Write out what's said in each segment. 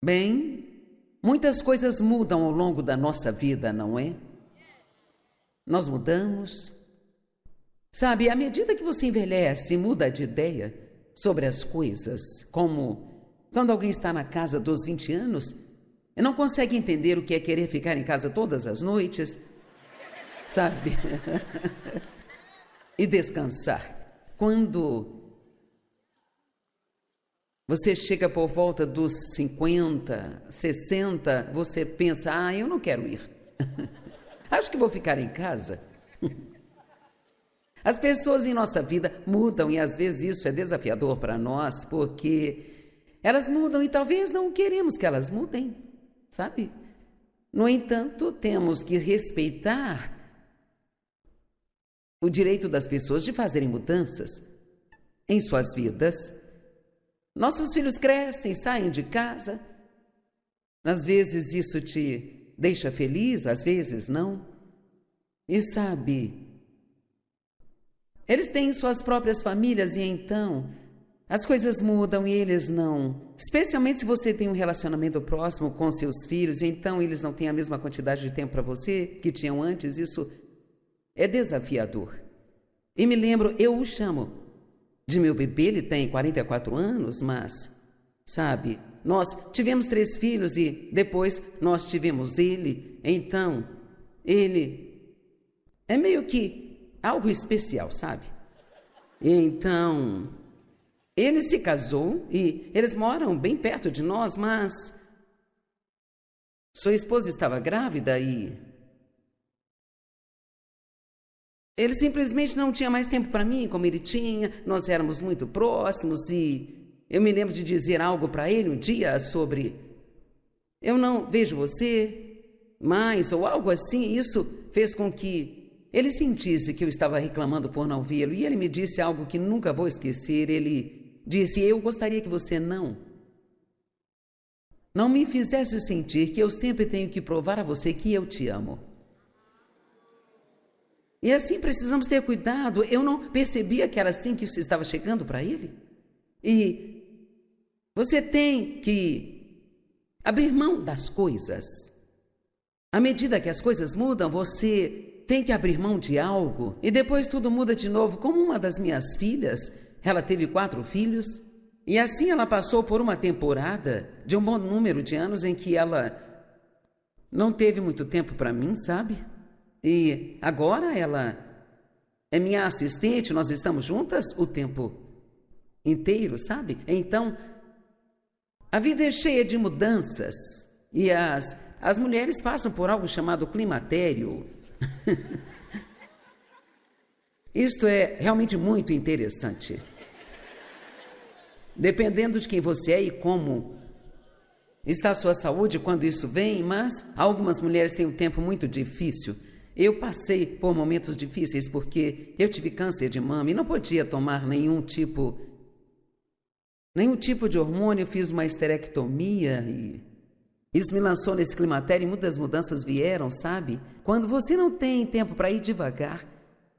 Bem, muitas coisas mudam ao longo da nossa vida, não é? Nós mudamos. Sabe, à medida que você envelhece, muda de ideia sobre as coisas, como quando alguém está na casa dos 20 anos e não consegue entender o que é querer ficar em casa todas as noites, sabe? E descansar. Quando você chega por volta dos 50, 60, você pensa, eu não quero ir. Acho que vou ficar em casa. As pessoas em nossa vida mudam e às vezes isso é desafiador para nós, porque elas mudam e talvez não queremos que elas mudem, sabe? No entanto, temos que respeitar o direito das pessoas de fazerem mudanças em suas vidas. Nossos filhos crescem, saem de casa. Às vezes isso te deixa feliz, às vezes não. E sabe, eles têm suas próprias famílias e então as coisas mudam e eles não. Especialmente se você tem um relacionamento próximo com seus filhos, então eles não têm a mesma quantidade de tempo para você que tinham antes. Isso é desafiador. E me lembro, eu o chamo de meu bebê, ele tem 44 anos, mas, sabe, nós tivemos 3 filhos e depois nós tivemos ele. Então, ele é meio que algo especial, sabe? E então, ele se casou e eles moram bem perto de nós, mas sua esposa estava grávida e ele simplesmente não tinha mais tempo para mim, como ele tinha. Nós éramos muito próximos e eu me lembro de dizer algo para ele um dia sobre eu não vejo você mais, ou algo assim. Isso fez com que ele sentisse que eu estava reclamando por não vê-lo. E ele me disse algo que nunca vou esquecer. Ele disse, eu gostaria que você não me fizesse sentir que eu sempre tenho que provar a você que eu te amo. E assim precisamos ter cuidado. Eu não percebia que era assim que isso estava chegando para ele. E você tem que abrir mão das coisas. À medida que as coisas mudam, você tem que abrir mão de algo. E depois tudo muda de novo. Como uma das minhas filhas, ela teve 4 filhos. E assim ela passou por uma temporada de um bom número de anos em que ela não teve muito tempo para mim, sabe? E agora ela é minha assistente, nós estamos juntas o tempo inteiro, sabe? Então, a vida é cheia de mudanças e as mulheres passam por algo chamado climatério. Isto é realmente muito interessante. Dependendo de quem você é e como está a sua saúde quando isso vem, mas algumas mulheres têm um tempo muito difícil. Eu passei por momentos difíceis porque eu tive câncer de mama e não podia tomar nenhum tipo de hormônio. Eu fiz uma esterectomia e isso me lançou nesse climatério e muitas mudanças vieram, sabe? Quando você não tem tempo para ir devagar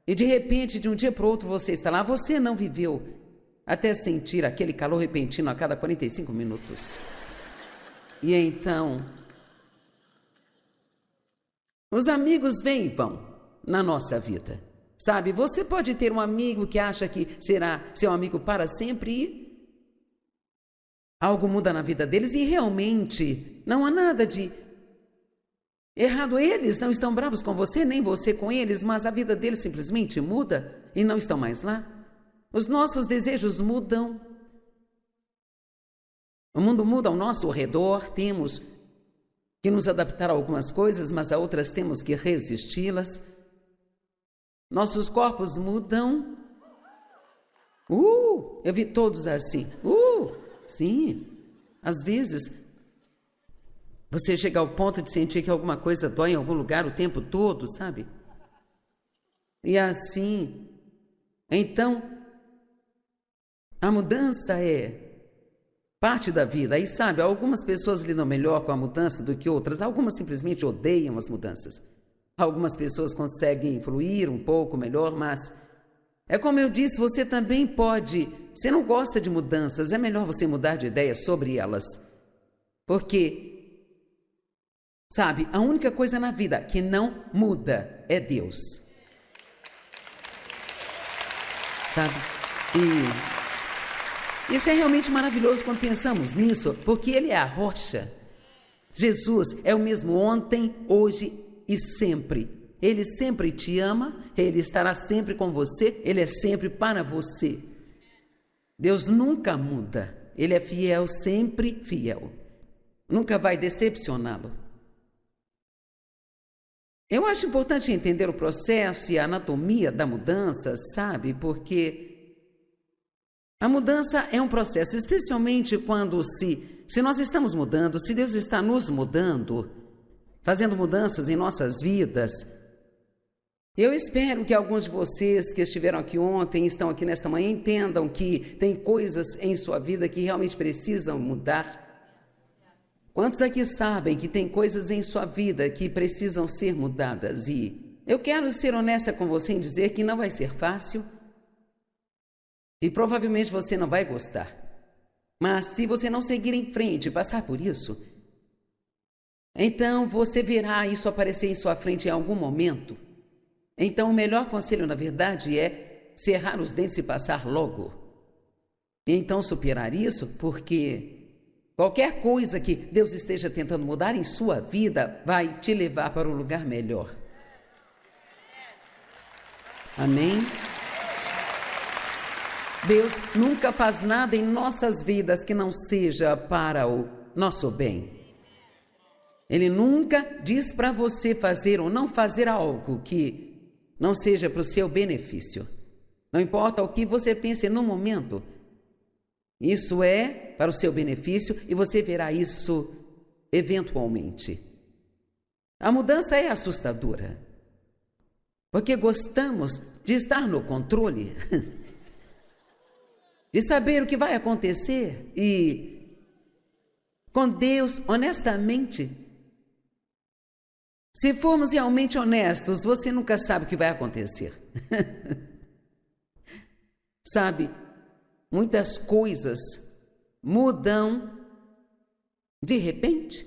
e de repente, de um dia para o outro, você está lá, você não viveu até sentir aquele calor repentino a cada 45 minutos. E então, os amigos vêm e vão na nossa vida, sabe? Você pode ter um amigo que acha que será seu amigo para sempre e algo muda na vida deles e realmente não há nada de errado. Eles não estão bravos com você, nem você com eles, mas a vida deles simplesmente muda e não estão mais lá. Os nossos desejos mudam. O mundo muda ao nosso redor, temos que nos adaptar a algumas coisas, mas a outras temos que resisti-las. Nossos corpos mudam. Eu vi todos assim. Sim. Às vezes, você chega ao ponto de sentir que alguma coisa dói em algum lugar o tempo todo, sabe? E assim, então, a mudança é parte da vida. E sabe, algumas pessoas lidam melhor com a mudança do que outras. Algumas simplesmente odeiam as mudanças. Algumas pessoas conseguem fluir um pouco melhor, mas é como eu disse, você também pode. Você não gosta de mudanças, é melhor você mudar de ideia sobre elas. Porque, sabe, a única coisa na vida que não muda é Deus. Sabe? E isso é realmente maravilhoso quando pensamos nisso, porque Ele é a rocha. Jesus é o mesmo ontem, hoje e sempre. Ele sempre te ama, Ele estará sempre com você, Ele é sempre para você. Deus nunca muda, Ele é fiel, sempre fiel. Nunca vai decepcioná-lo. Eu acho importante entender o processo e a anatomia da mudança, sabe? Porque a mudança é um processo, especialmente quando se nós estamos mudando, se Deus está nos mudando, fazendo mudanças em nossas vidas. Eu espero que alguns de vocês que estiveram aqui ontem, estão aqui nesta manhã, entendam que tem coisas em sua vida que realmente precisam mudar. Quantos aqui sabem que tem coisas em sua vida que precisam ser mudadas? E eu quero ser honesta com você em dizer que não vai ser fácil e provavelmente você não vai gostar. Mas se você não seguir em frente e passar por isso, então você verá isso aparecer em sua frente em algum momento. Então o melhor conselho, na verdade, é cerrar os dentes e passar logo. E então superar isso, porque qualquer coisa que Deus esteja tentando mudar em sua vida vai te levar para um lugar melhor. Amém? Deus nunca faz nada em nossas vidas que não seja para o nosso bem. Ele nunca diz para você fazer ou não fazer algo que não seja para o seu benefício. Não importa o que você pense no momento, isso é para o seu benefício e você verá isso eventualmente. A mudança é assustadora, porque gostamos de estar no controle, de saber o que vai acontecer e, com Deus, honestamente, se formos realmente honestos, você nunca sabe o que vai acontecer. Sabe, muitas coisas mudam de repente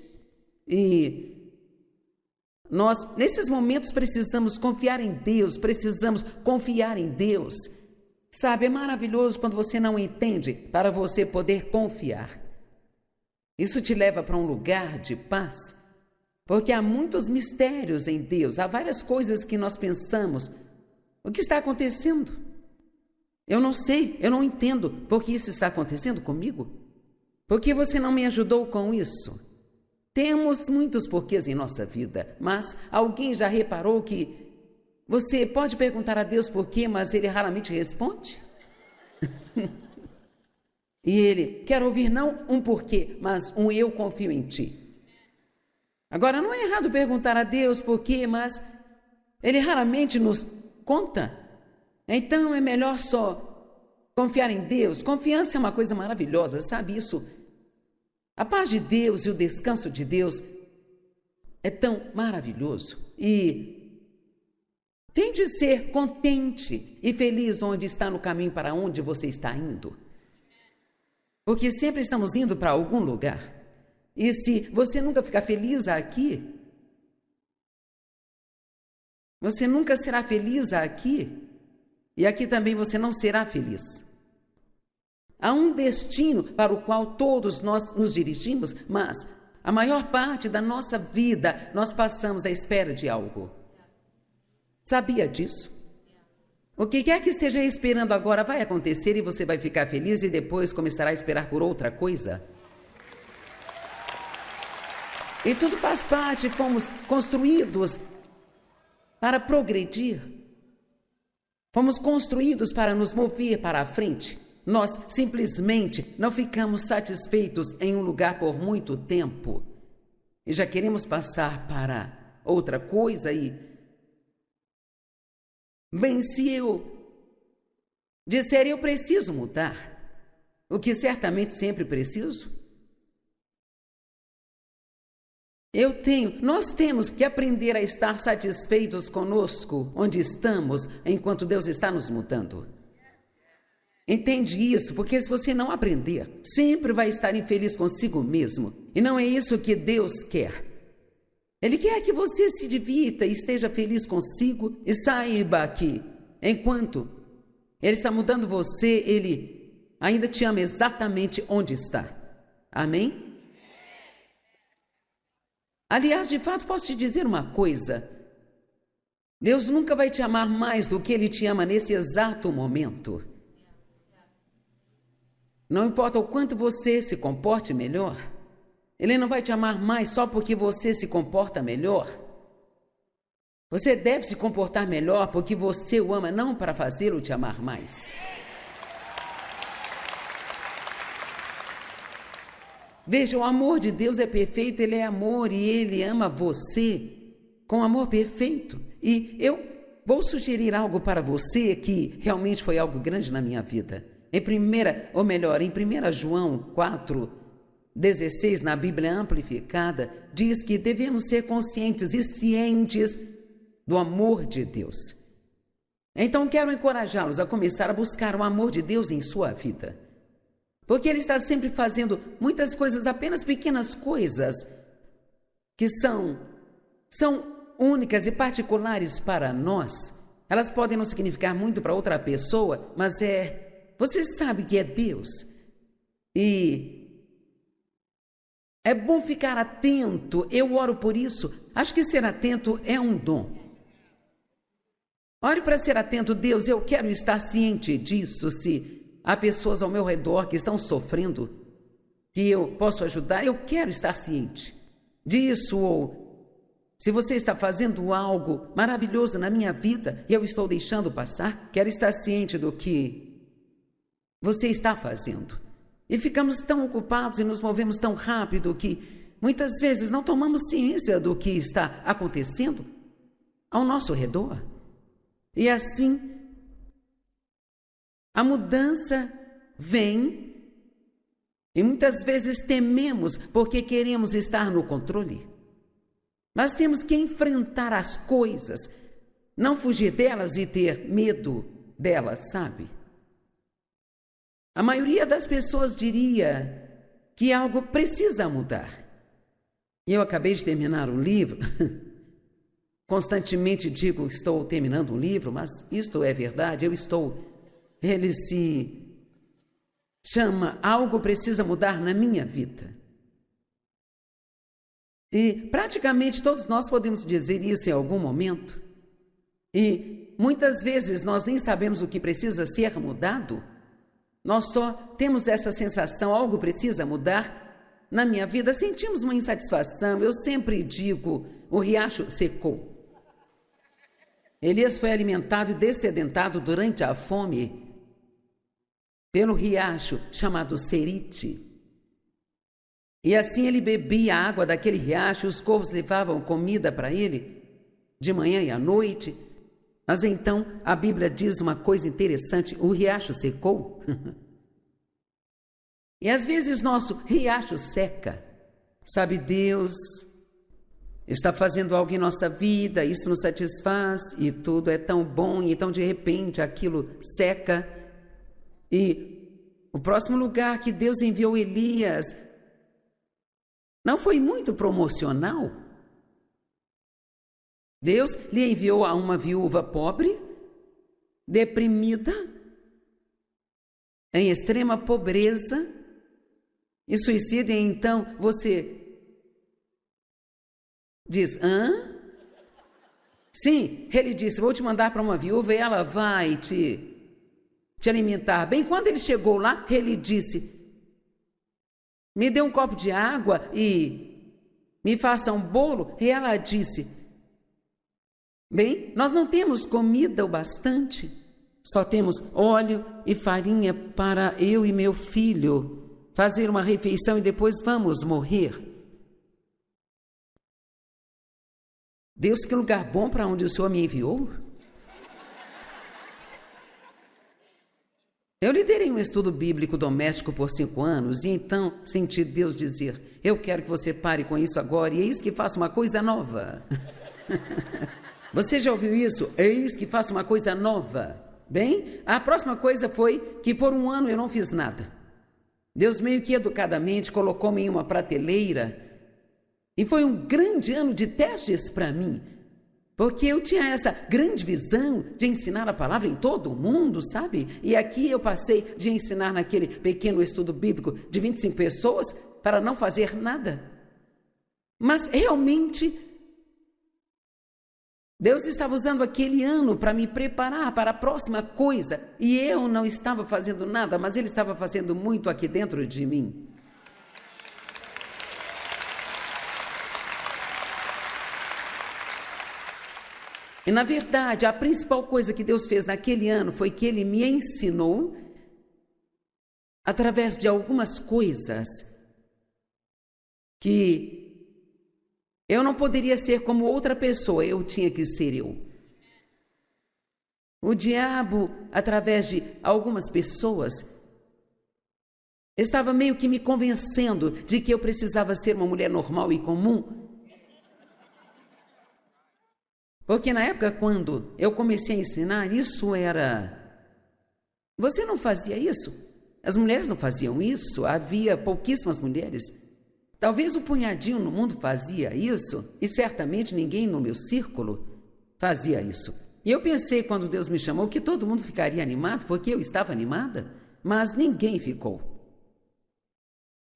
e nós, nesses momentos, precisamos confiar em Deus, precisamos confiar em Deus. Sabe, é maravilhoso quando você não entende para você poder confiar. Isso te leva para um lugar de paz. Porque há muitos mistérios em Deus, há várias coisas que nós pensamos. O que está acontecendo? Eu não sei, eu não entendo por que isso está acontecendo comigo. Por que você não me ajudou com isso? Temos muitos porquês em nossa vida, mas alguém já reparou que você pode perguntar a Deus por quê, mas Ele raramente responde? E Ele quer ouvir não um porquê, mas um eu confio em Ti. Agora, não é errado perguntar a Deus por quê, mas Ele raramente nos conta. Então, é melhor só confiar em Deus. Confiança é uma coisa maravilhosa, sabe isso? A paz de Deus e o descanso de Deus é tão maravilhoso. E tem de ser contente e feliz onde está no caminho para onde você está indo. Porque sempre estamos indo para algum lugar. E se você nunca ficar feliz aqui, você nunca será feliz aqui, e aqui também você não será feliz. Há um destino para o qual todos nós nos dirigimos, mas a maior parte da nossa vida nós passamos à espera de algo. Sabia disso? O que quer que esteja esperando agora vai acontecer e você vai ficar feliz e depois começará a esperar por outra coisa. E tudo faz parte, fomos construídos para progredir. Fomos construídos para nos mover para a frente. Nós simplesmente não ficamos satisfeitos em um lugar por muito tempo. E já queremos passar para outra coisa e... Bem, se eu disser eu preciso mudar, o que certamente sempre preciso, nós temos que aprender a estar satisfeitos conosco, onde estamos, enquanto Deus está nos mudando. Entende isso? Porque se você não aprender, sempre vai estar infeliz consigo mesmo. E não é isso que Deus quer. Ele quer que você se divirta e esteja feliz consigo e saiba que, enquanto Ele está mudando você, Ele ainda te ama exatamente onde está. Amém? Aliás, de fato, posso te dizer uma coisa. Deus nunca vai te amar mais do que Ele te ama nesse exato momento. Não importa o quanto você se comporte melhor, Ele não vai te amar mais só porque você se comporta melhor. Você deve se comportar melhor porque você o ama, não para fazê-lo te amar mais. Veja, o amor de Deus é perfeito, Ele é amor e Ele ama você com amor perfeito. E eu vou sugerir algo para você que realmente foi algo grande na minha vida. Em 1 João 4:16, na Bíblia Amplificada, diz que devemos ser conscientes e cientes do amor de Deus. Então, quero encorajá-los a começar a buscar o amor de Deus em sua vida. Porque Ele está sempre fazendo muitas coisas, apenas pequenas coisas, que são únicas e particulares para nós. Elas podem não significar muito para outra pessoa, mas você sabe que é Deus. E é bom ficar atento, eu oro por isso. Acho que ser atento é um dom. Ore para ser atento, Deus, eu quero estar ciente disso, se há pessoas ao meu redor que estão sofrendo, que eu posso ajudar, eu quero estar ciente disso. Ou se você está fazendo algo maravilhoso na minha vida e eu estou deixando passar, quero estar ciente do que você está fazendo. E ficamos tão ocupados e nos movemos tão rápido que muitas vezes não tomamos ciência do que está acontecendo ao nosso redor. E assim, a mudança vem e muitas vezes tememos porque queremos estar no controle. Mas temos que enfrentar as coisas, não fugir delas e ter medo delas, sabe? A maioria das pessoas diria que algo precisa mudar. Eu acabei de terminar um livro. Constantemente digo que estou terminando um livro, mas isto é verdade, ele se chama Algo Precisa Mudar na Minha Vida. E praticamente todos nós podemos dizer isso em algum momento. E muitas vezes nós nem sabemos o que precisa ser mudado. Nós só temos essa sensação, algo precisa mudar na minha vida. Sentimos uma insatisfação. Eu sempre digo, o riacho secou. Elias foi alimentado e descedentado durante a fome pelo riacho chamado Cerite. E assim ele bebia a água daquele riacho, os corvos levavam comida para ele de manhã e à noite. Mas então a Bíblia diz uma coisa interessante, o riacho secou. E às vezes nosso riacho seca. Sabe, Deus está fazendo algo em nossa vida, isso nos satisfaz e tudo é tão bom, e então de repente aquilo seca. E o próximo lugar que Deus enviou Elias não foi muito promocional. Deus lhe enviou a uma viúva pobre, deprimida, em extrema pobreza e suicida, e então você diz, hã? Sim, ele disse, vou te mandar para uma viúva e ela vai te alimentar. Bem, quando ele chegou lá, ele disse, me dê um copo de água e me faça um bolo. E ela disse, bem, nós não temos comida o bastante, só temos óleo e farinha para eu e meu filho fazer uma refeição e depois vamos morrer. Deus, que lugar bom para onde o Senhor me enviou. Eu liderei um estudo bíblico doméstico por 5 anos e então senti Deus dizer, eu quero que você pare com isso agora e eis que faça uma coisa nova. Você já ouviu isso? Eis que faça uma coisa nova. Bem, a próxima coisa foi que por um ano eu não fiz nada. Deus meio que educadamente colocou-me em uma prateleira e foi um grande ano de testes para mim, porque eu tinha essa grande visão de ensinar a palavra em todo o mundo, sabe? E aqui eu passei de ensinar naquele pequeno estudo bíblico de 25 pessoas para não fazer nada. Mas realmente Deus estava usando aquele ano para me preparar para a próxima coisa, e eu não estava fazendo nada, mas Ele estava fazendo muito aqui dentro de mim. E na verdade, a principal coisa que Deus fez naquele ano foi que Ele me ensinou, através de algumas coisas, que eu não poderia ser como outra pessoa, eu tinha que ser eu. O diabo, através de algumas pessoas, estava meio que me convencendo de que eu precisava ser uma mulher normal e comum. Porque na época, quando eu comecei a ensinar, isso era... Você não fazia isso? As mulheres não faziam isso? Havia pouquíssimas mulheres. Talvez um punhadinho no mundo fazia isso, e certamente ninguém no meu círculo fazia isso. E eu pensei, quando Deus me chamou, que todo mundo ficaria animado, porque eu estava animada, mas ninguém ficou.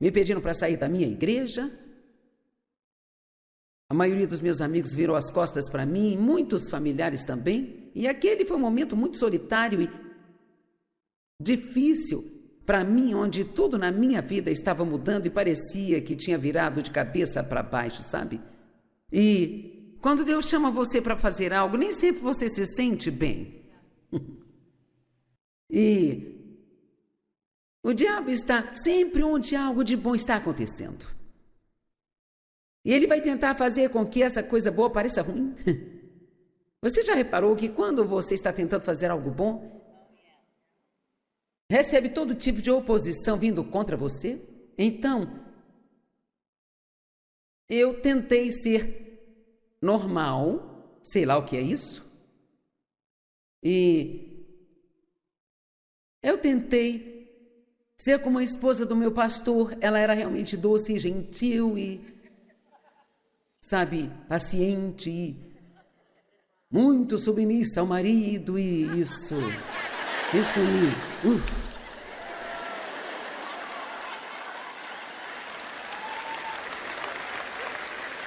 Me pediram para sair da minha igreja. A maioria dos meus amigos virou as costas para mim, muitos familiares também, e aquele foi um momento muito solitário e difícil para mim, onde tudo na minha vida estava mudando e parecia que tinha virado de cabeça para baixo, sabe? E quando Deus chama você para fazer algo, nem sempre você se sente bem. E o diabo está sempre onde algo de bom está acontecendo. E ele vai tentar fazer com que essa coisa boa pareça ruim. Você já reparou que quando você está tentando fazer algo bom, recebe todo tipo de oposição vindo contra você? Então, eu tentei ser normal, sei lá o que é isso, e eu tentei ser como a esposa do meu pastor. Ela era realmente doce e gentil e, sabe, paciente e muito submissa ao marido, e isso me...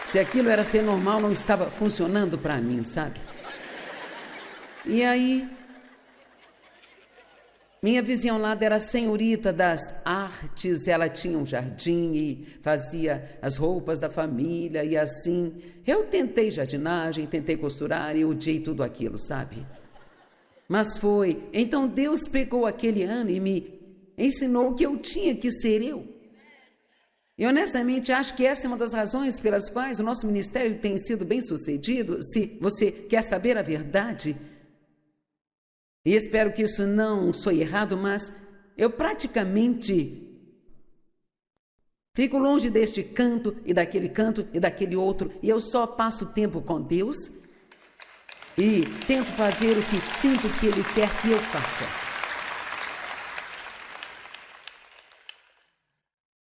Se aquilo era ser normal, não estava funcionando para mim, sabe? E aí, minha vizinhanlada era a senhorita das artes, ela tinha um jardim e fazia as roupas da família e assim. Eu tentei jardinagem, tentei costurar e odiei tudo aquilo, sabe? Mas foi. Então Deus pegou aquele ano e me ensinou que eu tinha que ser eu. E honestamente acho que essa é uma das razões pelas quais o nosso ministério tem sido bem sucedido, se você quer saber a verdade. E espero que isso não soe errado, mas eu praticamente fico longe deste canto e daquele outro, e eu só passo tempo com Deus e tento fazer o que sinto que Ele quer que eu faça.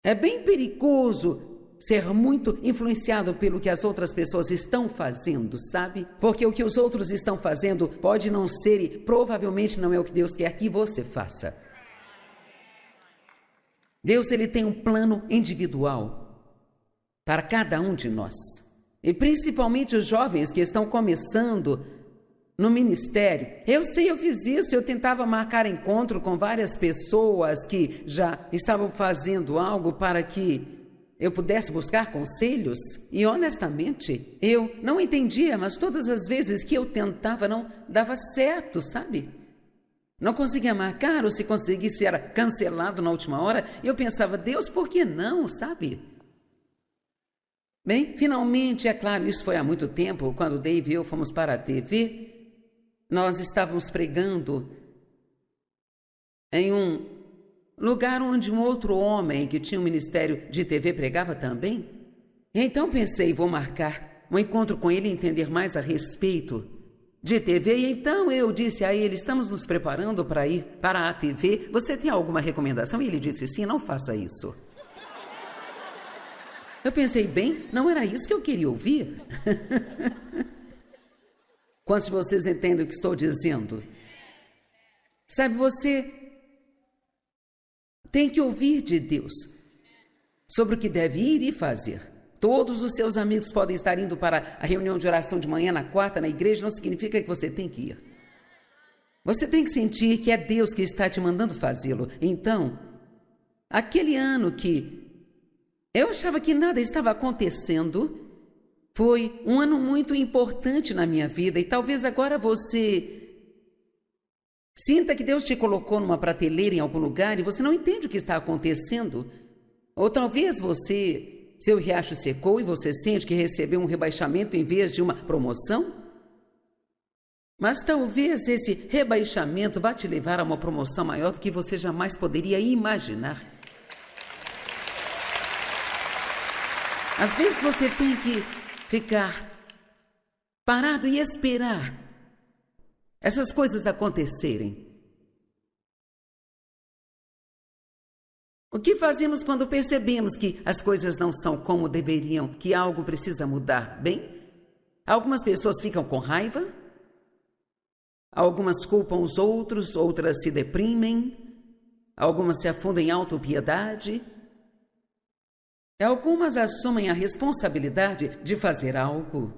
É bem perigoso ser muito influenciado pelo que as outras pessoas estão fazendo, sabe? Porque o que os outros estão fazendo pode não ser e provavelmente não é o que Deus quer que você faça. Deus, Ele tem um plano individual para cada um de nós. E principalmente os jovens que estão começando no ministério. Eu sei, eu fiz isso, eu tentava marcar encontro com várias pessoas que já estavam fazendo algo para que eu pudesse buscar conselhos. E honestamente, eu não entendia, mas todas as vezes que eu tentava não dava certo, sabe? Não conseguia marcar, ou se conseguisse era cancelado na última hora. E eu pensava, Deus, por que não, sabe? Bem, finalmente, é claro, isso foi há muito tempo, quando Dave e eu fomos para a TV, nós estávamos pregando em um lugar onde um outro homem que tinha um ministério de TV pregava também. Então pensei, vou marcar um encontro com ele e entender mais a respeito de TV, e então eu disse a ele, estamos nos preparando para ir para a TV, você tem alguma recomendação? E ele disse, sim, não faça isso. Eu pensei, bem, não era isso que eu queria ouvir. Quantos de vocês entendem o que estou dizendo? Sabe, você tem que ouvir de Deus sobre o que deve ir e fazer. Todos os seus amigos podem estar indo para a reunião de oração de manhã na quarta na igreja, não significa que você tem que ir. Você tem que sentir que é Deus que está te mandando fazê-lo. Então, aquele ano que eu achava que nada estava acontecendo, foi um ano muito importante na minha vida, e talvez agora você sinta que Deus te colocou numa prateleira em algum lugar e você não entende o que está acontecendo. Ou talvez seu riacho secou e você sente que recebeu um rebaixamento em vez de uma promoção. Mas talvez esse rebaixamento vá te levar a uma promoção maior do que você jamais poderia imaginar. Às vezes você tem que ficar parado e esperar essas coisas acontecerem. O que fazemos quando percebemos que as coisas não são como deveriam, que algo precisa mudar? Bem, algumas pessoas ficam com raiva, algumas culpam os outros, outras se deprimem, algumas se afundam em autopiedade, algumas assumem a responsabilidade de fazer algo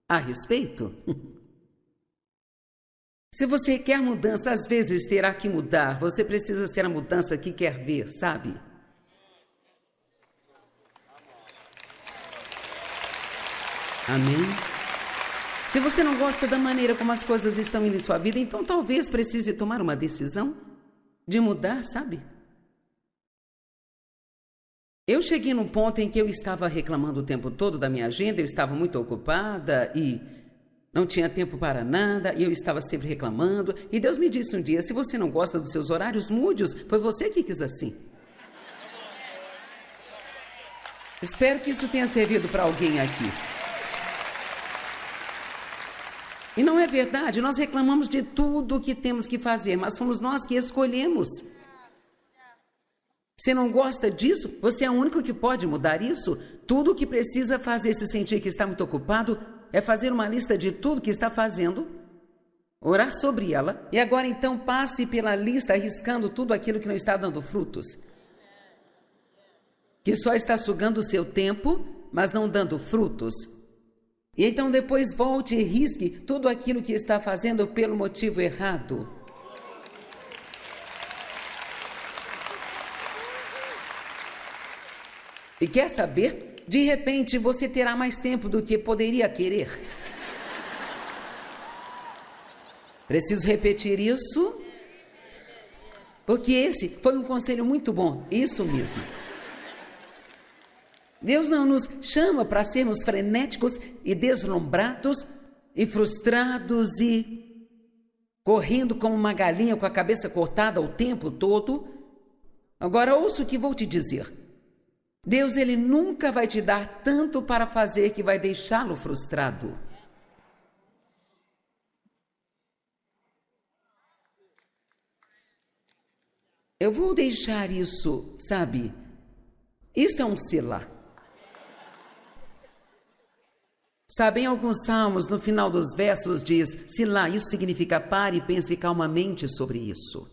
a respeito. Se você quer mudança, às vezes terá que mudar. Você precisa ser a mudança que quer ver, sabe? Amém? Se você não gosta da maneira como as coisas estão indo em sua vida, então talvez precise tomar uma decisão de mudar, sabe? Eu cheguei num ponto em que eu estava reclamando o tempo todo da minha agenda, eu estava muito ocupada e não tinha tempo para nada, e eu estava sempre reclamando. E Deus me disse um dia, se você não gosta dos seus horários, mude-os. Foi você que quis assim. Espero que isso tenha servido para alguém aqui. E não é verdade, nós reclamamos de tudo o que temos que fazer, mas fomos nós que escolhemos. Você não gosta disso? Você é o único que pode mudar isso? Tudo o que precisa fazer se sentir que está muito ocupado é fazer uma lista de tudo que está fazendo, orar sobre ela, e agora então passe pela lista arriscando tudo aquilo que não está dando frutos, que só está sugando o seu tempo, mas não dando frutos. E então depois volte e risque tudo aquilo que está fazendo pelo motivo errado. E quer saber? De repente, você terá mais tempo do que poderia querer. Preciso repetir isso, porque esse foi um conselho muito bom. Isso mesmo. Deus não nos chama para sermos frenéticos e deslumbrados e frustrados e correndo como uma galinha com a cabeça cortada o tempo todo. Agora, ouça o que vou te dizer. Deus, Ele nunca vai te dar tanto para fazer que vai deixá-lo frustrado. Eu vou deixar isso, sabe? Isto é um selá. Sabe, em alguns salmos, no final dos versos diz, selá, isso significa pare e pense calmamente sobre isso.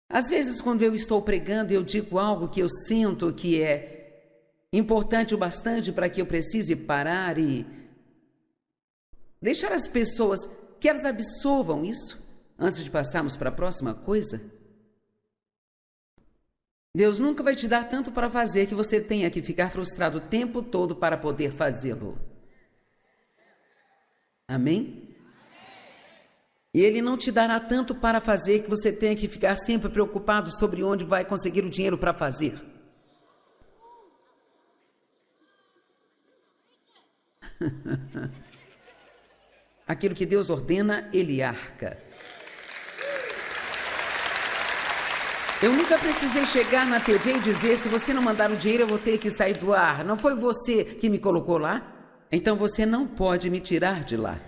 Às vezes, quando eu estou pregando, eu digo algo que eu sinto que é importante o bastante para que eu precise parar e deixar as pessoas que elas absorvam isso antes de passarmos para a próxima coisa. Deus nunca vai te dar tanto para fazer que você tenha que ficar frustrado o tempo todo para poder fazê-lo. Amém? E Ele não te dará tanto para fazer que você tenha que ficar sempre preocupado sobre onde vai conseguir o dinheiro para fazer. Aquilo que Deus ordena, Ele arca. Eu nunca precisei chegar na TV e dizer, se você não mandar o dinheiro, eu vou ter que sair do ar. Não foi você que me colocou lá? Então você não pode me tirar de lá.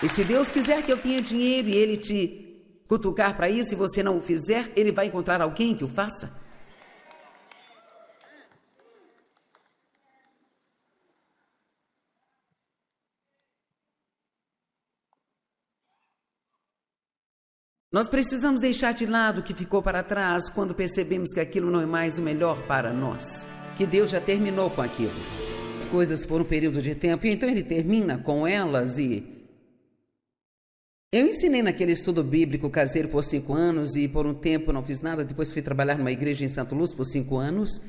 E se Deus quiser que eu tenha dinheiro e Ele te cutucar para isso e você não o fizer, Ele vai encontrar alguém que o faça. Nós precisamos deixar de lado o que ficou para trás quando percebemos que aquilo não é mais o melhor para nós, que Deus já terminou com aquilo. As coisas por um período de tempo, e então Ele termina com elas e... Eu ensinei naquele estudo bíblico caseiro por 5 anos e por um tempo não fiz nada, depois fui trabalhar numa igreja em Santo Luz por 5 anos.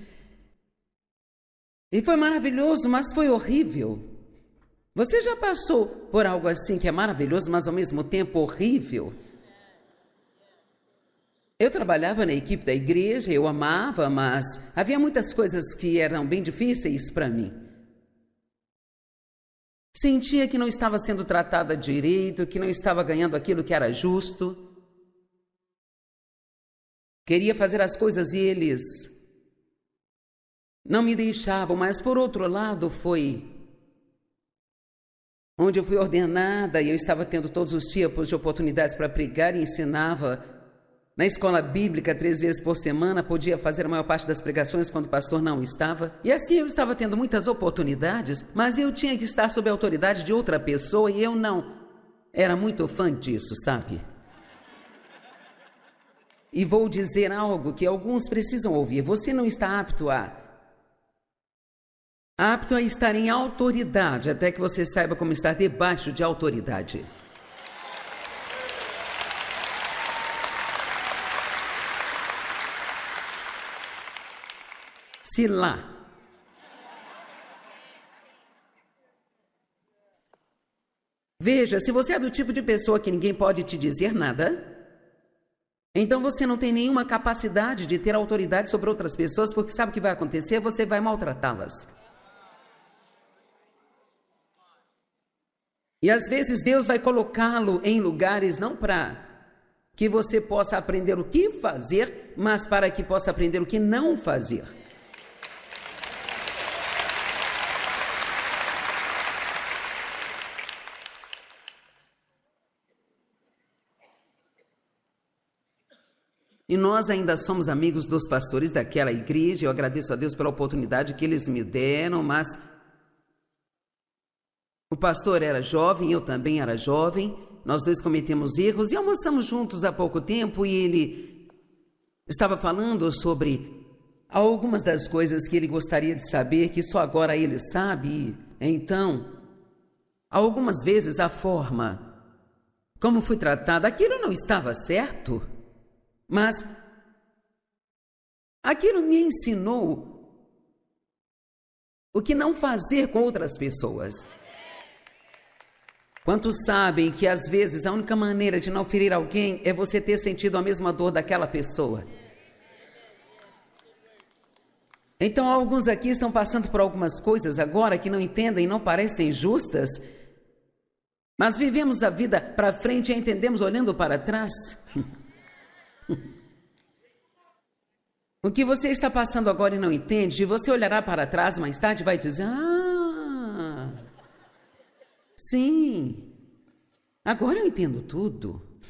E foi maravilhoso, mas foi horrível. Você já passou por algo assim que é maravilhoso, mas ao mesmo tempo horrível? Eu trabalhava na equipe da igreja, eu amava, mas havia muitas coisas que eram bem difíceis para mim. Sentia que não estava sendo tratada direito, que não estava ganhando aquilo que era justo. Queria fazer as coisas e eles não me deixavam, mas por outro lado foi onde eu fui ordenada e eu estava tendo todos os tipos de oportunidades para pregar e ensinava. Na escola bíblica, 3 vezes por semana, podia fazer a maior parte das pregações quando o pastor não estava. E assim eu estava tendo muitas oportunidades, mas eu tinha que estar sob a autoridade de outra pessoa e eu não era muito fã disso, sabe? E vou dizer algo que alguns precisam ouvir. Você não está apto a estar em autoridade até que você saiba como estar debaixo de autoridade. Se lá. Veja, se você é do tipo de pessoa que ninguém pode te dizer nada, então você não tem nenhuma capacidade de ter autoridade sobre outras pessoas, porque sabe o que vai acontecer? Você vai maltratá-las. E às vezes Deus vai colocá-lo em lugares não para que você possa aprender o que fazer, mas para que possa aprender o que não fazer. E nós ainda somos amigos dos pastores daquela igreja. Eu agradeço a Deus pela oportunidade que eles me deram, mas o pastor era jovem, eu também era jovem. Nós dois cometemos erros e almoçamos juntos há pouco tempo e ele estava falando sobre algumas das coisas que ele gostaria de saber, que só agora ele sabe. Então, algumas vezes a forma como fui tratada, aquilo não estava certo. Mas aquilo me ensinou o que não fazer com outras pessoas. Quantos sabem que às vezes a única maneira de não ferir alguém é você ter sentido a mesma dor daquela pessoa? Então alguns aqui estão passando por algumas coisas agora que não entendem e não parecem justas, mas vivemos a vida para frente e a entendemos olhando para trás. O que você está passando agora e não entende, você olhará para trás mais tarde e vai dizer: sim, agora eu entendo tudo.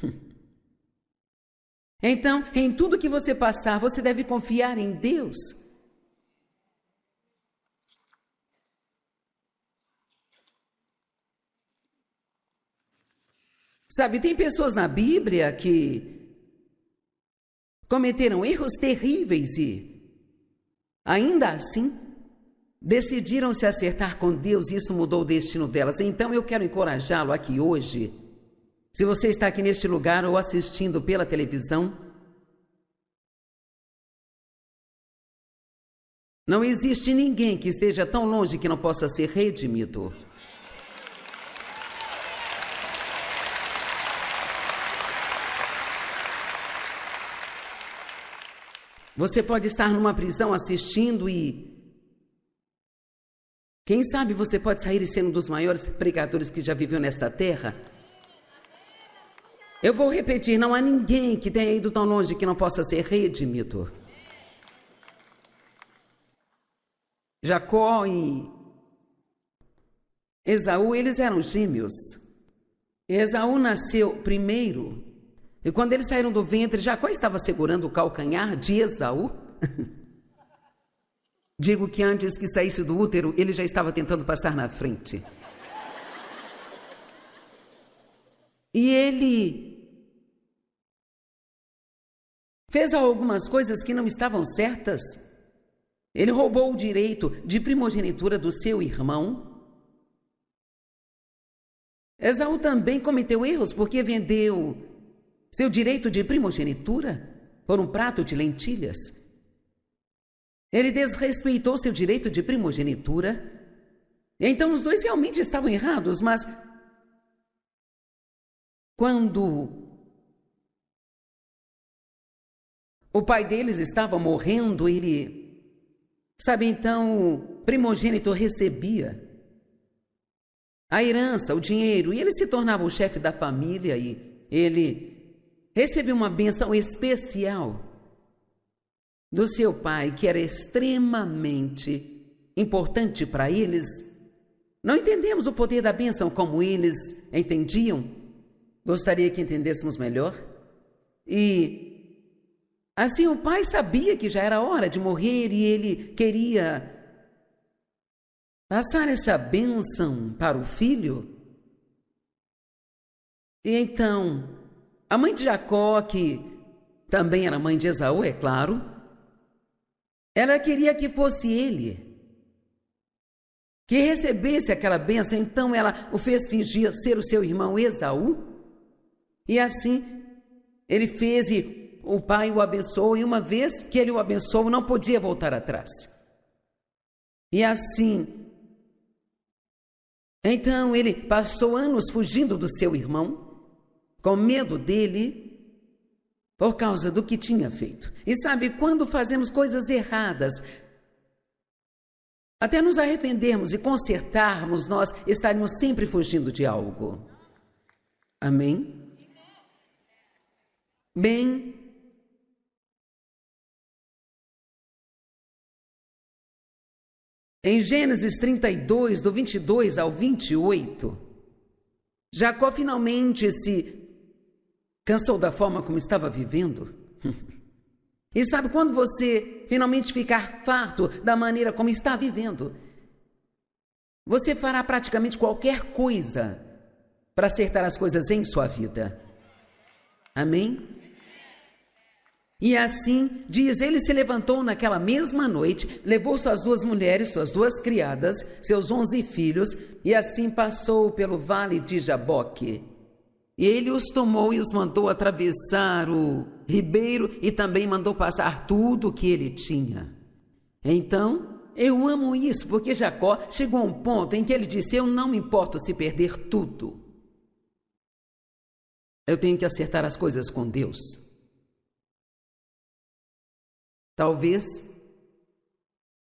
Então, em tudo que você passar, você deve confiar em Deus. Sabe, tem pessoas na Bíblia que cometeram erros terríveis e, ainda assim, decidiram se acertar com Deus e isso mudou o destino delas. Então eu quero encorajá-lo aqui hoje. Se você está aqui neste lugar ou assistindo pela televisão, não existe ninguém que esteja tão longe que não possa ser redimido. Você pode estar numa prisão assistindo e, quem sabe, você pode sair e ser um dos maiores pregadores que já viveu nesta terra. Eu vou repetir, não há ninguém que tenha ido tão longe que não possa ser redimido. Jacó e Esaú, eles eram gêmeos. Esaú nasceu primeiro, e quando eles saíram do ventre, Jacó estava segurando o calcanhar de Esaú. Digo que antes que saísse do útero, ele já estava tentando passar na frente. E ele fez algumas coisas que não estavam certas. Ele roubou o direito de primogenitura do seu irmão. Esaú também cometeu erros porque vendeu seu direito de primogenitura por um prato de lentilhas. Ele desrespeitou seu direito de primogenitura. Então os dois realmente estavam errados, mas quando o pai deles estava morrendo, então o primogênito recebia a herança, o dinheiro, e ele se tornava o chefe da família, e ele recebeu uma bênção especial do seu pai, que era extremamente importante para eles. Não entendemos o poder da bênção como eles entendiam. Gostaria que entendêssemos melhor. E assim o pai sabia que já era hora de morrer e ele queria passar essa bênção para o filho. E então, a mãe de Jacó, que também era mãe de Esaú, é claro, ela queria que fosse ele que recebesse aquela bênção. Então ela o fez fingir ser o seu irmão Esaú. E assim ele fez, e o pai o abençoou, e uma vez que ele o abençoou, não podia voltar atrás. E assim, então ele passou anos fugindo do seu irmão, com medo dele, por causa do que tinha feito. E sabe, quando fazemos coisas erradas, até nos arrependermos e consertarmos, nós estaremos sempre fugindo de algo. Amém? Bem, em Gênesis 32, do 22 ao 28, Jacó finalmente se cansou da forma como estava vivendo. E sabe, quando você finalmente ficar farto da maneira como está vivendo, você fará praticamente qualquer coisa para acertar as coisas em sua vida. Amém? E assim, diz, ele se levantou naquela mesma noite, levou suas 2 mulheres, suas 2 criadas, seus 11 filhos, e assim passou pelo vale de Jaboque. E ele os tomou e os mandou atravessar o ribeiro, e também mandou passar tudo o que ele tinha. Então, eu amo isso, porque Jacó chegou a um ponto em que ele disse: eu não me importo se perder tudo. Eu tenho que acertar as coisas com Deus. Talvez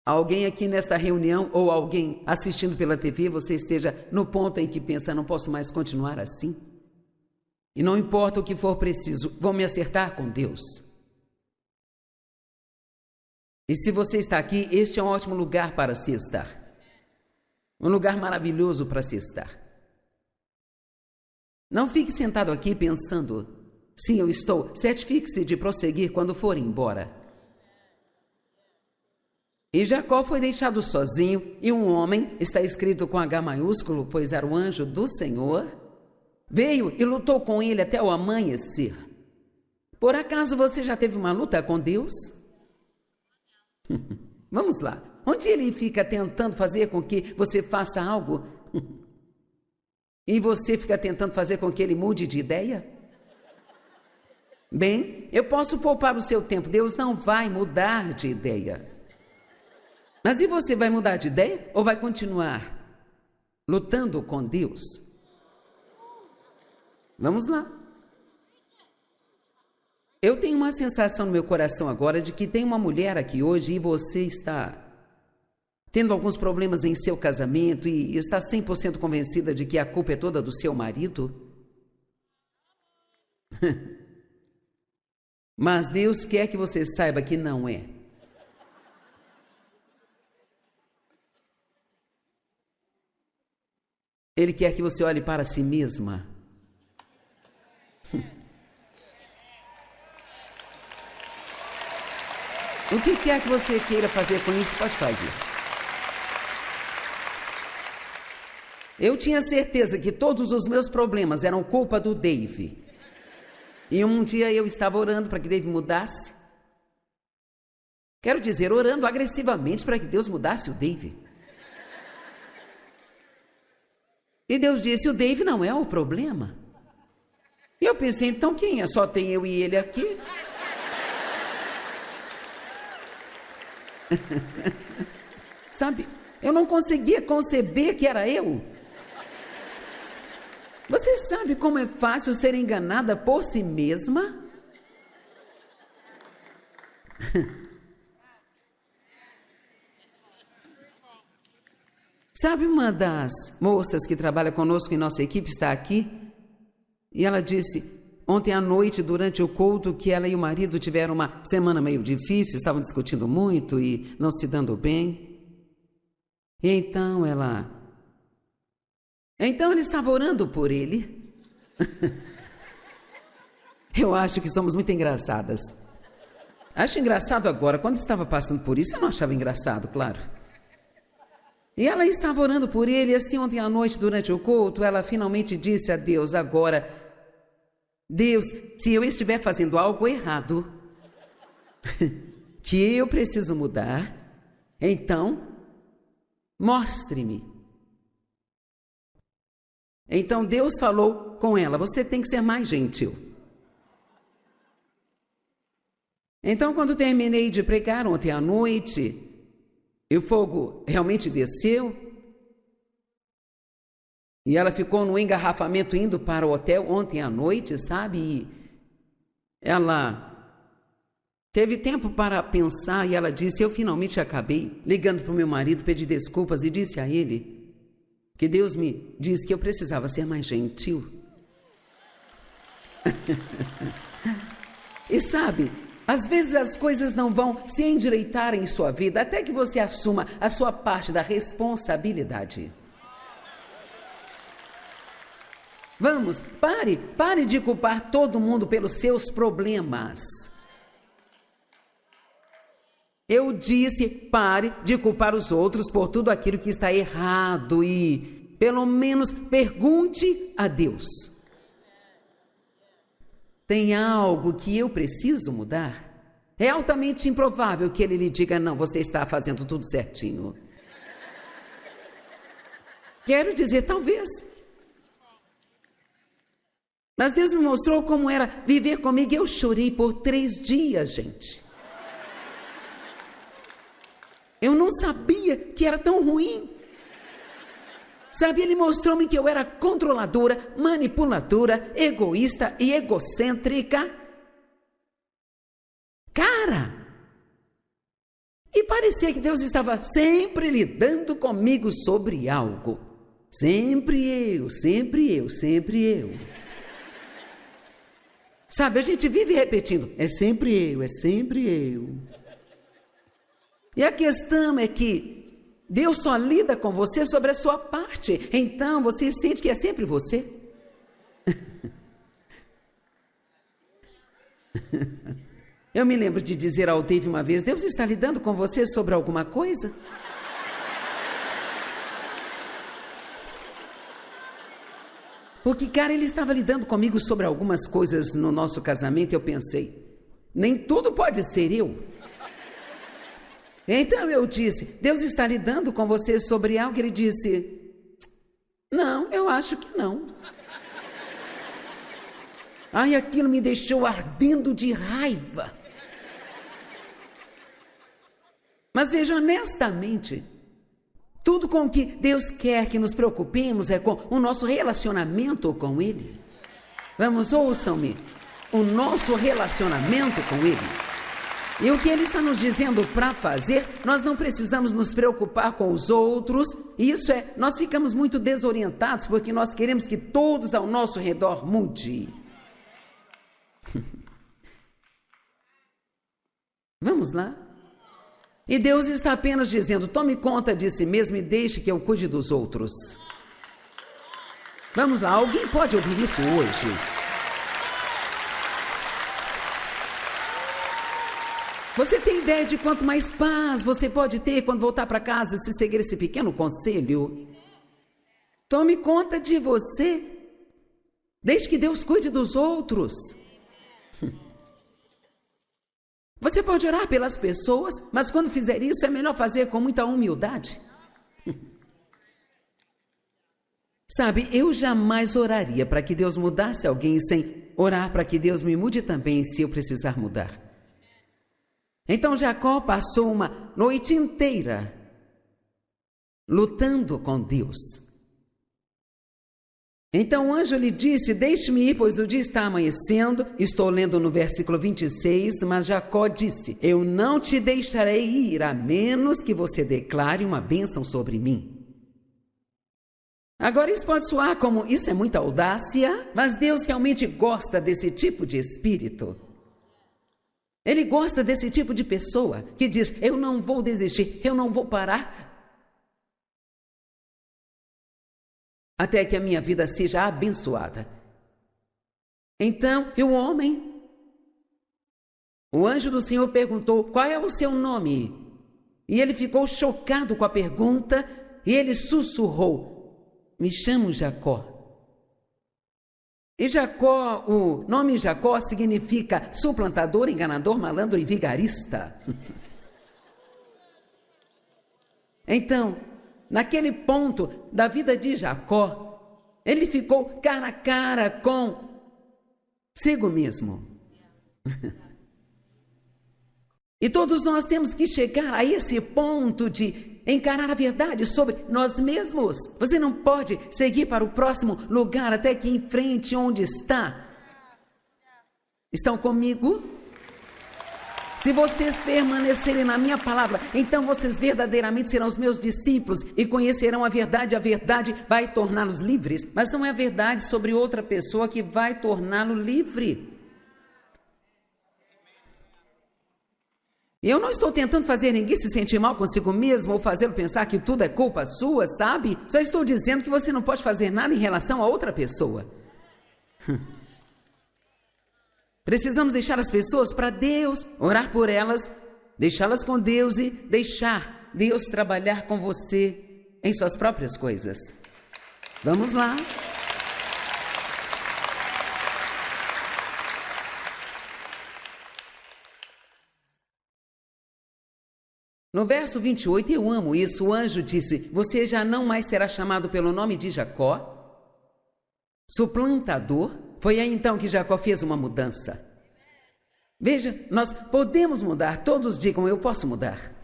alguém aqui nesta reunião ou alguém assistindo pela TV, você esteja no ponto em que pensa: não posso mais continuar assim. E não importa o que for preciso, vou me acertar com Deus. E se você está aqui, este é um ótimo lugar para se estar. Um lugar maravilhoso para se estar. Não fique sentado aqui pensando: sim, eu estou. Certifique-se de prosseguir quando for embora. E Jacó foi deixado sozinho, e um homem, está escrito com H maiúsculo, pois era o anjo do Senhor, veio e lutou com ele até o amanhecer. Por acaso você já teve uma luta com Deus? Vamos lá. Onde ele fica tentando fazer com que você faça algo e você fica tentando fazer com que ele mude de ideia? Bem, eu posso poupar o seu tempo. Deus não vai mudar de ideia. Mas e você vai mudar de ideia ou vai continuar lutando com Deus? Vamos lá. Eu tenho uma sensação no meu coração agora de que tem uma mulher aqui hoje e você está tendo alguns problemas em seu casamento e está 100% convencida de que a culpa é toda do seu marido. Mas Deus quer que você saiba que não é. Ele quer que você olhe para si mesma O que quer que você queira fazer com isso, pode fazer. Eu tinha certeza que todos os meus problemas eram culpa do Dave. E um dia eu estava orando para que Dave mudasse. Quero dizer, orando agressivamente para que Deus mudasse o Dave. E Deus disse, o Dave não é o problema. E eu pensei, então quem é? Só tem eu e ele aqui? Sabe, eu não conseguia conceber que era eu. Você sabe como é fácil ser enganada por si mesma? Sabe, uma das moças que trabalha conosco em nossa equipe está aqui, e ela disse ontem à noite, durante o culto, que ela e o marido tiveram uma semana meio difícil, estavam discutindo muito e não se dando bem. E então ele estava orando por ele. Eu acho que somos muito engraçadas. Acho engraçado agora, quando estava passando por isso, eu não achava engraçado, claro. E ela estava orando por ele, e assim ontem à noite, durante o culto, ela finalmente disse a Deus, agora, Deus, se eu estiver fazendo algo errado, que eu preciso mudar, então, mostre-me. Então Deus falou com ela, você tem que ser mais gentil. Então, quando terminei de pregar ontem à noite, e o fogo realmente desceu, e ela ficou no engarrafamento indo para o hotel ontem à noite, sabe? E ela teve tempo para pensar e ela disse, eu finalmente acabei ligando para o meu marido, pedi desculpas e disse a ele que Deus me disse que eu precisava ser mais gentil. E sabe, às vezes as coisas não vão se endireitar em sua vida até que você assuma a sua parte da responsabilidade. Vamos, pare de culpar todo mundo pelos seus problemas. Eu disse, pare de culpar os outros por tudo aquilo que está errado e, pelo menos, pergunte a Deus. Tem algo que eu preciso mudar? É altamente improvável que ele lhe diga, não, você está fazendo tudo certinho. Quero dizer, talvez. Mas Deus me mostrou como era viver comigo e eu chorei por 3 dias, gente. Eu não sabia que era tão ruim. Sabe, ele mostrou-me que eu era controladora, manipuladora, egoísta e egocêntrica. Cara! E parecia que Deus estava sempre lidando comigo sobre algo. Sempre eu, sempre eu, sempre eu. Sabe, a gente vive repetindo, é sempre eu, é sempre eu. E a questão é que Deus só lida com você sobre a sua parte. Então, você sente que é sempre você. Eu me lembro de dizer ao Dave uma vez, Deus está lidando com você sobre alguma coisa? Porque, cara, ele estava lidando comigo sobre algumas coisas no nosso casamento e eu pensei, nem tudo pode ser eu. Então eu disse, Deus está lidando com você sobre algo? Ele disse, não, eu acho que não. Ai, aquilo me deixou ardendo de raiva. Mas veja, honestamente, tudo com que Deus quer que nos preocupemos é com o nosso relacionamento com Ele. Vamos, ouçam-me, o nosso relacionamento com Ele. E o que Ele está nos dizendo para fazer, nós não precisamos nos preocupar com os outros. Isso é, nós ficamos muito desorientados porque nós queremos que todos ao nosso redor mude. Vamos lá? E Deus está apenas dizendo, tome conta de si mesmo e deixe que eu cuide dos outros. Vamos lá, alguém pode ouvir isso hoje? Você tem ideia de quanto mais paz você pode ter quando voltar para casa se seguir esse pequeno conselho? Tome conta de você. Deixe que Deus cuide dos outros. Você pode orar pelas pessoas, mas quando fizer isso é melhor fazer com muita humildade. Sabe, eu jamais oraria para que Deus mudasse alguém sem orar para que Deus me mude também se eu precisar mudar. Então Jacó passou uma noite inteira lutando com Deus. Então o anjo lhe disse: deixe-me ir, pois o dia está amanhecendo. Estou lendo no versículo 26, mas Jacó disse: eu não te deixarei ir, a menos que você declare uma bênção sobre mim. Agora isso pode soar como isso é muita audácia, mas Deus realmente gosta desse tipo de espírito. Ele gosta desse tipo de pessoa que diz: eu não vou desistir, eu não vou parar até que a minha vida seja abençoada. Então, o anjo do Senhor perguntou: qual é o seu nome? E ele ficou chocado com a pergunta e ele sussurrou: me chamo Jacó. E Jacó, o nome Jacó significa suplantador, enganador, malandro e vigarista. Então, naquele ponto da vida de Jacó, ele ficou cara a cara consigo mesmo. E todos nós temos que chegar a esse ponto de encarar a verdade sobre nós mesmos. Você não pode seguir para o próximo lugar até que enfrente onde está. Estão comigo? Se vocês permanecerem na minha palavra, então vocês verdadeiramente serão os meus discípulos e conhecerão a verdade vai torná-los livres. Mas não é a verdade sobre outra pessoa que vai torná-lo livre. Eu não estou tentando fazer ninguém se sentir mal consigo mesmo ou fazê-lo pensar que tudo é culpa sua, sabe? Só estou dizendo que você não pode fazer nada em relação a outra pessoa. Precisamos deixar as pessoas para Deus, orar por elas, deixá-las com Deus e deixar Deus trabalhar com você em suas próprias coisas. Vamos lá. No verso 28, eu amo isso, o anjo disse: você já não mais será chamado pelo nome de Jacó, suplantador. Foi aí então que Jacó fez uma mudança. Veja, nós podemos mudar, todos digam: eu posso mudar.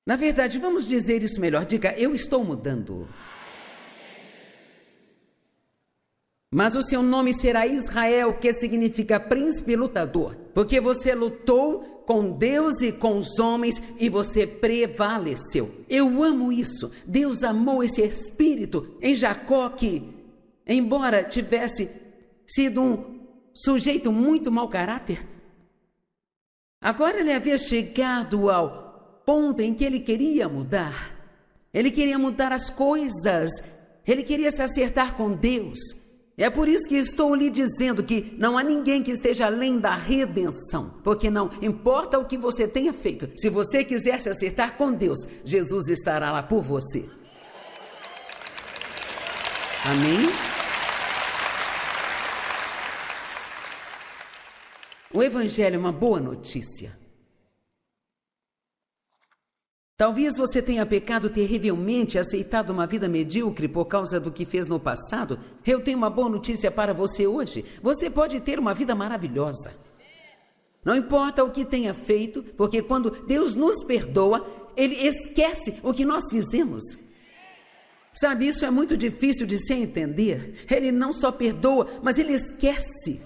Na verdade, vamos dizer isso melhor, diga: eu estou mudando. Mas o seu nome será Israel, que significa príncipe lutador, porque você lutou com Deus e com os homens e você prevaleceu. Eu amo isso. Deus amou esse espírito em Jacó que, embora tivesse sido um sujeito muito mau caráter, agora ele havia chegado ao ponto em que ele queria mudar. Ele queria mudar as coisas. Ele queria se acertar com Deus. É por isso que estou lhe dizendo que não há ninguém que esteja além da redenção, porque não importa o que você tenha feito, se você quiser se acertar com Deus, Jesus estará lá por você. Amém? O Evangelho é uma boa notícia. Talvez você tenha pecado terrivelmente e aceitado uma vida medíocre por causa do que fez no passado. Eu tenho uma boa notícia para você hoje. Você pode ter uma vida maravilhosa. Não importa o que tenha feito, porque quando Deus nos perdoa, Ele esquece o que nós fizemos. Sabe, isso é muito difícil de se entender. Ele não só perdoa, mas Ele esquece.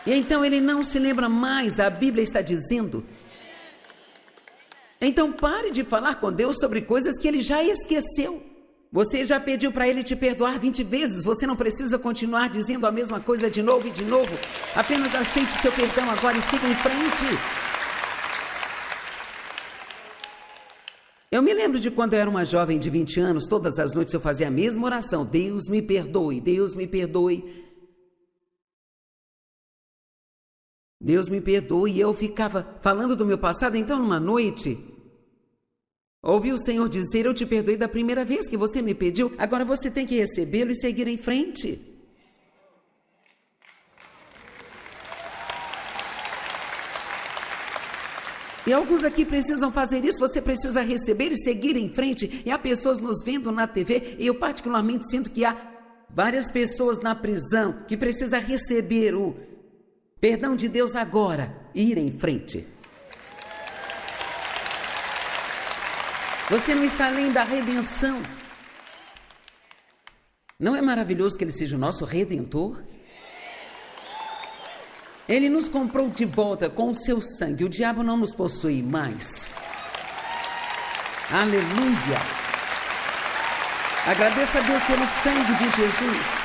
E então Ele não se lembra mais, a Bíblia está dizendo. Então pare de falar com Deus sobre coisas que Ele já esqueceu. Você já pediu para Ele te perdoar 20 vezes, você não precisa continuar dizendo a mesma coisa de novo e de novo. Apenas aceite seu perdão agora e siga em frente. Eu me lembro de quando eu era uma jovem de 20 anos, todas as noites eu fazia a mesma oração: Deus me perdoe, Deus me perdoe. Deus me perdoe. E eu ficava falando do meu passado. Então, numa noite, ouvi o Senhor dizer: eu te perdoei da primeira vez que você me pediu. Agora você tem que recebê-lo e seguir em frente. E alguns aqui precisam fazer isso. Você precisa receber e seguir em frente. E há pessoas nos vendo na TV, e eu particularmente sinto que há várias pessoas na prisão que precisam receber o perdão de Deus agora e ir em frente. Você não está além da redenção. Não é maravilhoso que Ele seja o nosso Redentor? Ele nos comprou de volta com o seu sangue. O diabo não nos possui mais. Aleluia! Agradeça a Deus pelo sangue de Jesus.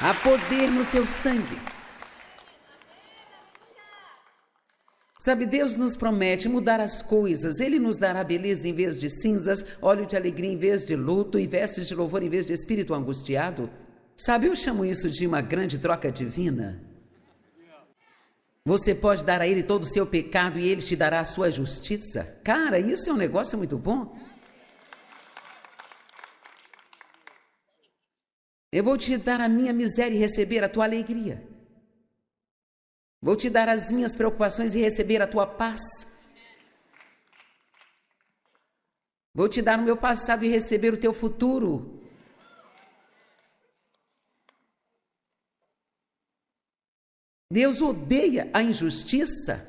Há poder no seu sangue. Sabe, Deus nos promete mudar as coisas. Ele nos dará beleza em vez de cinzas, óleo de alegria em vez de luto e vestes de louvor em vez de espírito angustiado. Sabe, eu chamo isso de uma grande troca divina. Você pode dar a Ele todo o seu pecado e Ele te dará a sua justiça. Cara, isso é um negócio muito bom. Eu vou te dar a minha miséria e receber a tua alegria. Vou te dar as minhas preocupações e receber a tua paz. Vou te dar o meu passado e receber o teu futuro. Deus odeia a injustiça.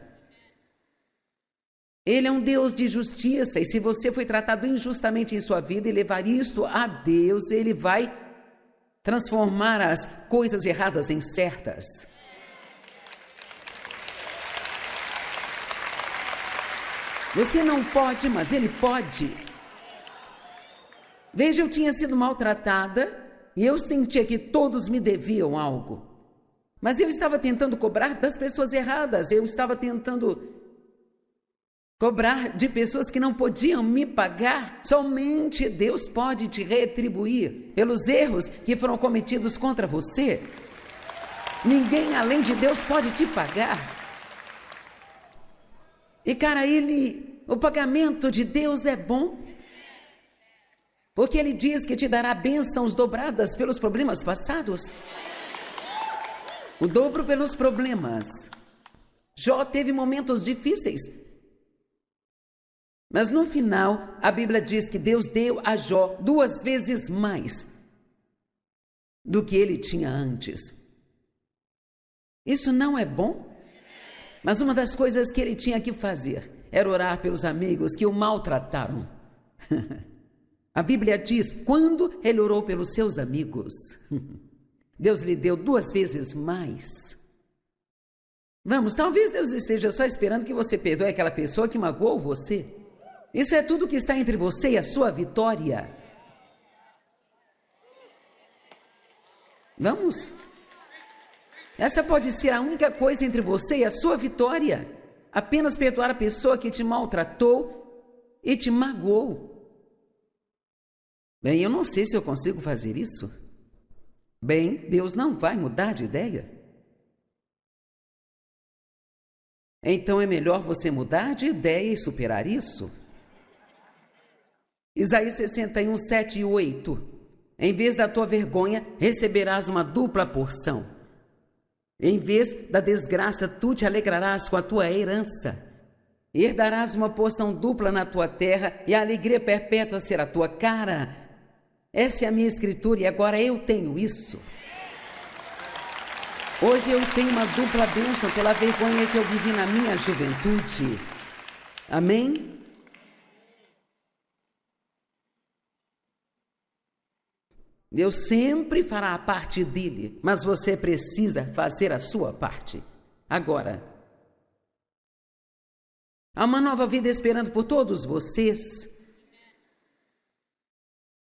Ele é um Deus de justiça, e se você foi tratado injustamente em sua vida e levar isto a Deus, Ele vai transformar as coisas erradas em certas. Você não pode, mas Ele pode. Veja, eu tinha sido maltratada e eu sentia que todos me deviam algo. Mas eu estava tentando cobrar das pessoas erradas. Eu estava tentando cobrar de pessoas que não podiam me pagar. Somente Deus pode te retribuir pelos erros que foram cometidos contra você. Ninguém além de Deus pode te pagar. E cara, o pagamento de Deus é bom. Porque Ele diz que te dará bênçãos dobradas pelos problemas passados. O dobro pelos problemas. Jó teve momentos difíceis. Mas no final, a Bíblia diz que Deus deu a Jó 2 vezes mais do que ele tinha antes. Isso não é bom? Mas uma das coisas que ele tinha que fazer era orar pelos amigos que o maltrataram. A Bíblia diz, quando ele orou pelos seus amigos, Deus lhe deu 2 vezes mais. Vamos, talvez Deus esteja só esperando que você perdoe aquela pessoa que magoou você. Isso é tudo que está entre você e a sua vitória. Vamos? Essa pode ser a única coisa entre você e a sua vitória. Apenas perdoar a pessoa que te maltratou e te magoou. Bem, eu não sei se eu consigo fazer isso. Bem, Deus não vai mudar de ideia. Então é melhor você mudar de ideia e superar isso. Isaías 61, 7 e 8. Em vez da tua vergonha, receberás uma dupla porção. Em vez da desgraça, tu te alegrarás com a tua herança. Herdarás uma porção dupla na tua terra e a alegria perpétua será a tua cara. Essa é a minha escritura e agora eu tenho isso. Hoje eu tenho uma dupla bênção pela vergonha que eu vivi na minha juventude. Amém? Deus sempre fará a parte dele, mas você precisa fazer a sua parte. Agora, há uma nova vida esperando por todos vocês.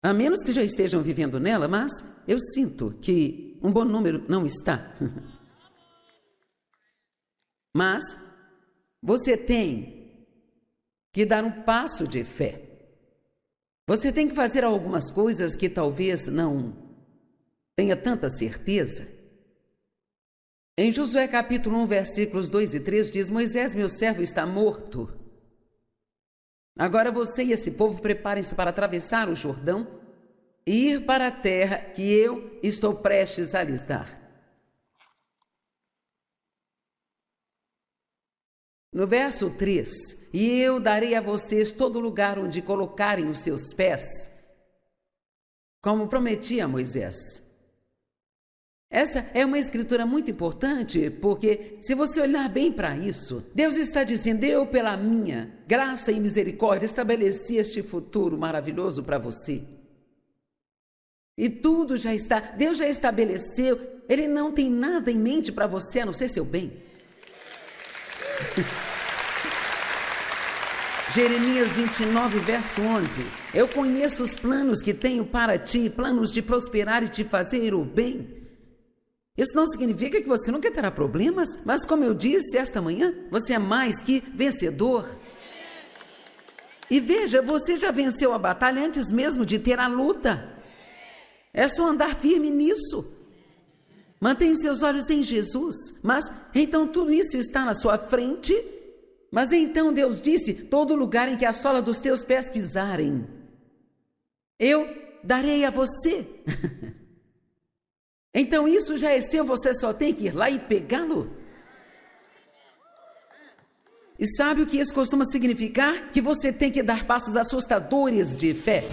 A menos que já estejam vivendo nela, mas eu sinto que um bom número não está. Mas você tem que dar um passo de fé. Você tem que fazer algumas coisas que talvez não tenha tanta certeza. Em Josué capítulo 1, versículos 2 e 3 diz: Moisés, meu servo, está morto. Agora você e esse povo preparem-se para atravessar o Jordão e ir para a terra que eu estou prestes a lhes dar. No verso 3, e eu darei a vocês todo lugar onde colocarem os seus pés, como prometi a Moisés. Essa é uma escritura muito importante, porque se você olhar bem para isso, Deus está dizendo: eu, pela minha graça e misericórdia, estabeleci este futuro maravilhoso para você. E tudo já está, Deus já estabeleceu, Ele não tem nada em mente para você, a não ser seu bem. Jeremias 29, verso 11. Eu conheço os planos que tenho para ti, planos de prosperar e te fazer o bem. Isso não significa que você nunca terá problemas, mas como eu disse esta manhã, você é mais que vencedor. E veja, você já venceu a batalha antes mesmo de ter a luta. É só andar firme nisso. Mantenha os seus olhos em Jesus. Mas então tudo isso está na sua frente. Mas então Deus disse: todo lugar em que a sola dos teus pés pisarem, eu darei a você. Então isso já é seu, você só tem que ir lá e pegá-lo. E sabe o que isso costuma significar? Que você tem que dar passos assustadores de fé.